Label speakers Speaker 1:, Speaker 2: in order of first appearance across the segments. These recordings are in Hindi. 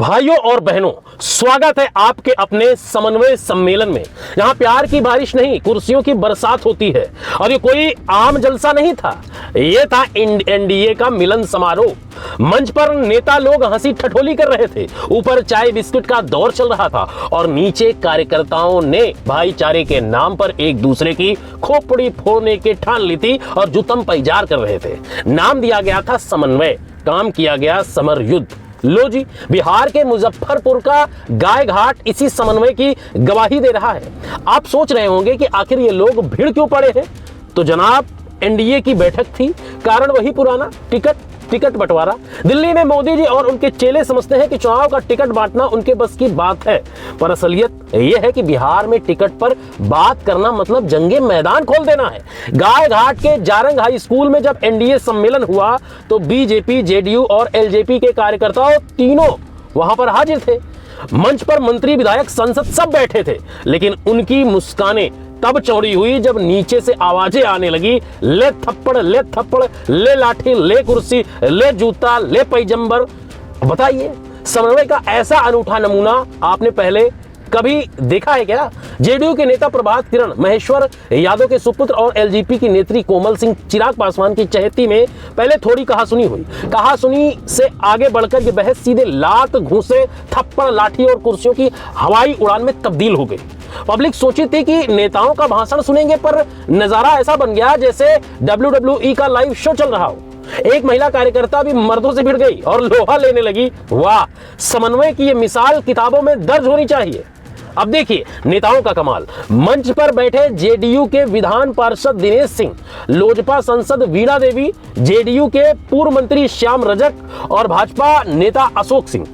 Speaker 1: भाइयों और बहनों, स्वागत है आपके अपने समन्वय सम्मेलन में। यहाँ प्यार की बारिश नहीं, कुर्सियों की बरसात होती है। और ये कोई आम जलसा नहीं था, ये था एनडीए का मिलन समारोह। मंच पर नेता लोग हंसी ठठोली कर रहे थे, ऊपर चाय बिस्कुट का दौर चल रहा था और नीचे कार्यकर्ताओं ने भाईचारे के नाम पर एक दूसरे की खोपड़ी फोड़ने के ठान ली थी और जुतम पैजार कर रहे थे। नाम दिया गया था समन्वय, काम किया गया समर युद्ध। लो जी, बिहार के मुजफ्फरपुर का गाय घाट इसी समन्वय की गवाही दे रहा है। आप सोच रहे होंगे कि आखिर ये लोग भीड़ क्यों पड़े हैं? तो जनाब, एनडीए की बैठक थी, कारण वही पुराना टिकट बंटवारा। दिल्ली में मोदी जी और उनके चेले समझते हैं कि चुनाव का टिकट बांटना उनके बस की बात है, पर असलियत यह है कि बिहार में टिकट पर बात करना मतलब जंगे मैदान खोल देना है। गाय घाट के जारंग हाई स्कूल में जब एनडीए सम्मेलन हुआ तो बीजेपी, जेडीयू और एलजेपी के कार्यकर्ताओं तीनों वहां पर हाजिर थे। मंच पर मंत्री, विधायक, सांसद सब बैठे थे, लेकिन उनकी मुस्कानें तब चौड़ी हुई जब नीचे से आवाजें आने लगी, ले थप्पड़, ले लाठी, ले कुर्सी, ले जूता, ले पैजंबर। बताइए, समन्वय का ऐसा अनूठा नमूना आपने पहले कभी देखा है क्या? जेडीयू के नेता प्रभात किरण, महेश्वर यादव के सुपुत्र और एलजेपी की नेत्री कोमल सिंह, चिराग पासवान की चहेती में पहले थोड़ी कहासुनी हुई। कहासुनी से आगे बढ़कर यह बहस सीधे लात, घूंसे, थप्पड़, लाठी और कुर्सियों की हवाई उड़ान में तब्दील हो गई। पब्लिक सोची थी कि नेताओं का भाषण सुनेंगे, पर नजारा ऐसा बन गया जैसे WWE का लाइव शो चल रहा हो। एक महिला कार्यकर्ता भी मर्दों से भिड़ गई और लोहा लेने लगी। वाह, समन्वय की ये मिसाल किताबों में दर्ज होनी चाहिए। अब देखिए नेताओं का कमाल। मंच पर बैठे जेडीयू के विधान पार्षद दिनेश सिंह, लोजपा सांसद वीणा देवी, जेडीयू के पूर्व मंत्री श्याम रजक और भाजपा नेता अशोक सिंह,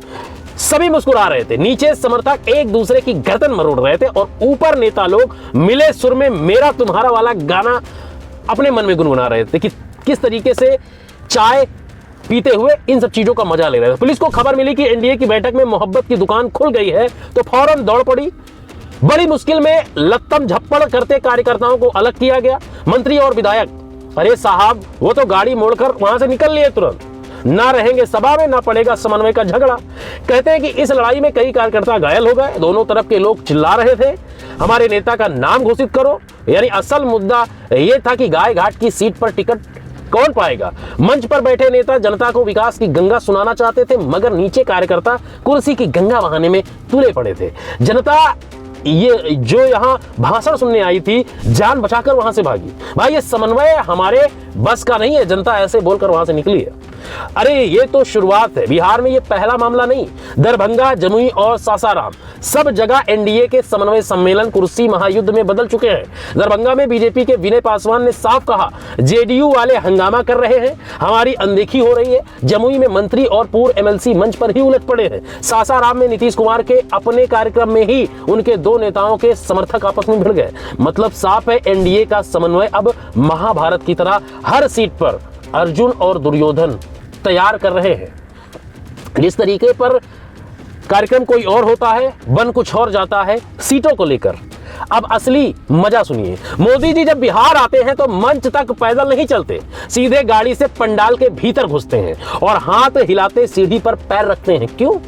Speaker 1: सभी मुस्कुरा रहे थे। नीचे समर्थक एक दूसरे की गर्दन मरोड़ रहे थे और ऊपर नेता लोग मिले सुर में मेरा तुम्हारा वाला गाना अपने मन में गुनगुना रहे थे कि किस तरीके से चाय पीते हुए इन सब चीजों का मजा ले रहे थे। पुलिस को खबर मिली कि एनडीए की बैठक में मोहब्बत की दुकान खुल गई है तो फौरन दौड़ पड़ी। बड़ी मुश्किल में लत्तम झप्पड़ करते कार्यकर्ताओं को अलग किया गया। मंत्री और विधायक, अरे साहब, वो तो गाड़ी मोड़कर वहां से निकल लिए तुरंत। ना रहेंगे सभा में, ना पड़ेगा समन्वय का झगड़ा। कहते हैं कि इस लड़ाई में कई कार्यकर्ता घायल हो गए। दोनों तरफ के लोग चिल्ला रहे थे, हमारे नेता का नाम घोषित करो। यानी असल मुद्दा यह था कि गाय घाट की सीट पर टिकट कौन पाएगा। मंच पर बैठे नेता जनता को विकास की गंगा सुनाना चाहते थे, मगर नीचे कार्यकर्ता कुर्सी की गंगा बहाने में तुले पड़े थे। जनता ये जो यहाँ भाषण सुनने आई थी, जान बचाकर वहां से भागी। भाई, ये समन्वय हमारे बस का नहीं है, जनता ऐसे बोलकर वहां से निकली है। अरे ये तो शुरुआत है, बिहार में ये पहला मामला नहीं। दरभंगा, जमुई और सासाराम सब जगह एनडीए के समन्वय सम्मेलन कुर्सी महायुद्ध में बदल चुके हैं। दरभंगा में बीजेपी के विनय पासवान ने साफ कहा, जेडीयू वाले हंगामा कर रहे हैं, हमारी अनदेखी हो रही है। जमुई में मंत्री और पूर्व एमएलसी मंच पर ही उलट पड़े हैं। सासाराम में नीतीश कुमार के अपने कार्यक्रम में ही उनके दो नेताओं के समर्थक आपस में भिड़ गए। मतलब साफ है, एनडीए का समन्वय अब महाभारत की तरह हर सीट पर अर्जुन और दुर्योधन तैयार कर रहे हैं। जिस तरीके पर कार्यक्रम कोई और होता है, बन कुछ और जाता है सीटों को लेकर। अब असली मजा सुनिए। मोदी जी जब बिहार आते हैं तो मंच तक पैदल नहीं चलते, सीधे गाड़ी से पंडाल के भीतर घुसते हैं और हाथ हिलाते सीढ़ी पर पैर रखते हैं। क्यों?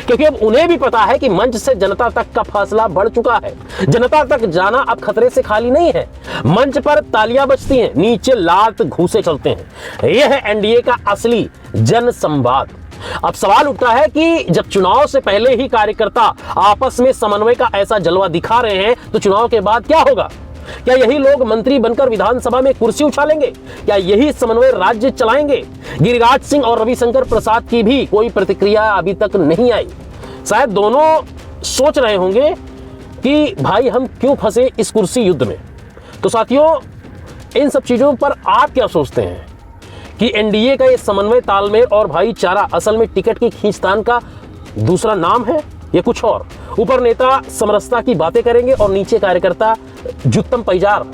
Speaker 1: क्योंकि अब उन्हें भी पता है कि मंच से जनता तक का फासला बढ़ चुका है। जनता तक जाना अब खतरे से खाली नहीं है। मंच पर तालियां बजती हैं, नीचे लात घूंसे चलते हैं। यह है एनडीए का असली जन संवाद। अब सवाल उठता है कि जब चुनाव से पहले ही कार्यकर्ता आपस में समन्वय का ऐसा जलवा दिखा रहे हैं, तो चुनाव के बाद क्या होगा? क्या यही लोग मंत्री बनकर विधानसभा में कुर्सी उछालेंगे? क्या यही समन्वय राज्य चलाएंगे? गिरिराज सिंह और रविशंकर प्रसाद की भी कोई प्रतिक्रिया अभी तक नहीं आई। शायद दोनों सोच रहे होंगे कि भाई हम क्यों फंसे इस कुर्सी युद्ध में। तो साथियों, इन सब चीजों पर आप क्या सोचते हैं कि एनडीए का ये समन्वय, तालमेल और भाईचारा असल में टिकट की खींचतान का दूसरा नाम है या कुछ और? ऊपर नेता समरसता की बातें करेंगे और नीचे कार्यकर्ता जुत्तम पैजार।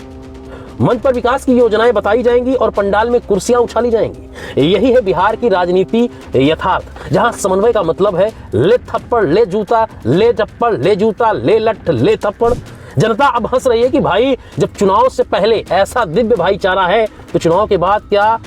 Speaker 1: मंच पर विकास की योजनाएं बताई जाएंगी और पंडाल में कुर्सियां उछाली जाएंगी। यही है बिहार की राजनीति यथार्थ, जहां समन्वय का मतलब है ले थप्पड़, ले जूता, ले चप्पड़, ले जूता, ले लठ, ले थप्पड़। जनता अब हंस रही है कि भाई, जब चुनाव से पहले ऐसा दिव्य भाईचारा है तो चुनाव के बाद क्या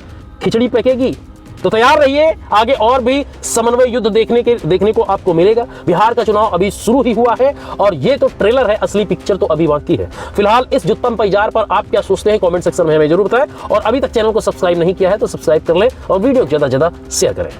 Speaker 1: खिचड़ी पकेगी? तो तैयार रहिए, आगे और भी समन्वय युद्ध देखने को आपको मिलेगा। बिहार का चुनाव अभी शुरू ही हुआ है और ये तो ट्रेलर है, असली पिक्चर तो अभी बाकी है। फिलहाल इस जुत्तम पैजार पर आप क्या सोचते हैं कमेंट सेक्शन में हमें जरूर बताएं, और अभी तक चैनल को सब्सक्राइब नहीं किया है तो सब्सक्राइब कर लें और वीडियो को ज्यादा से ज्यादा शेयर करें।